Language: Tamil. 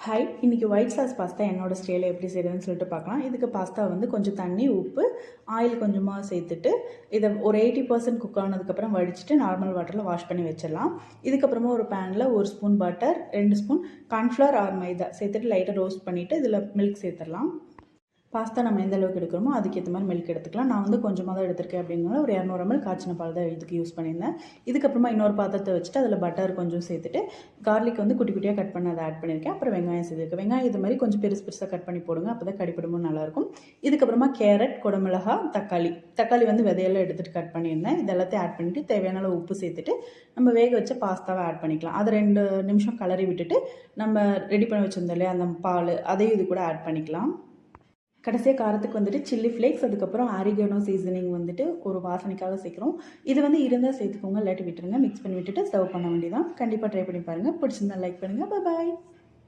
ஹாய், இன்றைக்கி ஒயிட் சாஸ் பாஸ்தா என்னோட ஸ்டைலில் எப்படி செய்கிறதுன்னு சொல்லிட்டு பார்க்கலாம். இதுக்கு பாஸ்தா வந்து கொஞ்சம் தண்ணி, உப்பு, ஆயில் கொஞ்சமாக சேர்த்துட்டு இதை ஒரு 80% குக் ஆனதுக்கப்புறம் வடிச்சிட்டு நார்மல் வாட்டரில் வாஷ் பண்ணி வச்சிடலாம். இதுக்கப்புறமா ஒரு பேனில் 1 spoon butter, 2 spoon cornflour or மைதா சேர்த்துட்டு லைட்டாக ரோஸ்ட் பண்ணிவிட்டு இதில் மில்க் சேர்த்துடலாம். பாஸ்தா நம்ம எந்த அளவுக்கு எடுக்கிறோமோ அதுக்கேற்ற மாதிரி மில்க் எடுத்துக்கலாம். நான் வந்து கொஞ்சமாக தான் எடுத்திருக்கேன் அப்படின்னால ஒரு 200 ml காய்ச்சின பால் தான் இதுக்கு யூஸ் பண்ணியிருந்தேன். இதுக்கப்புறமா இன்னொரு பாத்திரத்தை வச்சுட்டு அதில் பட்டர் கொஞ்சம் சேர்த்துட்டு கார்லிக் வந்து குட்டி குட்டியாக கட் பண்ணி அதை ஆட் பண்ணியிருக்கேன். அப்புறம் வெங்காயம் சேர்த்துருக்கேன். வெங்காயம் இது மாதிரி கொஞ்சம் பெருசாக கட் பண்ணி போடுங்க, அப்போ தான் கடிப்படும்போது நல்லாயிருக்கும். இதுக்கப்புறமா கேரட், குடமிளகா, தக்காளி வந்து விதையெல்லாம் எடுத்துகிட்டு கட் பண்ணியிருந்தேன். இது எல்லாத்தையும் ஆட் பண்ணிவிட்டு தேவையான அளவு உப்பு சேர்த்துட்டு நம்ம வேக வச்ச பாஸ்தாவை ஆட் பண்ணிக்கலாம். அதை 2 நிமிஷம் கலரி விட்டுட்டு நம்ம ரெடி பண்ணி வச்சுருந்தோம் இல்லையா அந்த பால், அதையும் இது கூட ஆட் பண்ணிக்கலாம். கடைசியாக காரத்துக்கு வந்துட்டு சில்லி ஃப்ளேக்ஸ், அதுக்கப்புறம் ஆரிகனோ சீசனிங் வந்துட்டு ஒரு வாசனைக்காக சேர்க்குறோம். இது வந்து இருந்தால் சேர்த்துக்கோங்க, இல்லாட்டி விட்டுருங்க. மிக்ஸ் பண்ணி விட்டுட்டு சர்வ் பண்ண வேண்டியதான். கண்டிப்பாக ட்ரை பண்ணி பாருங்கள். பிடிச்சிருந்தா லைக் பண்ணுங்கள். பாய்.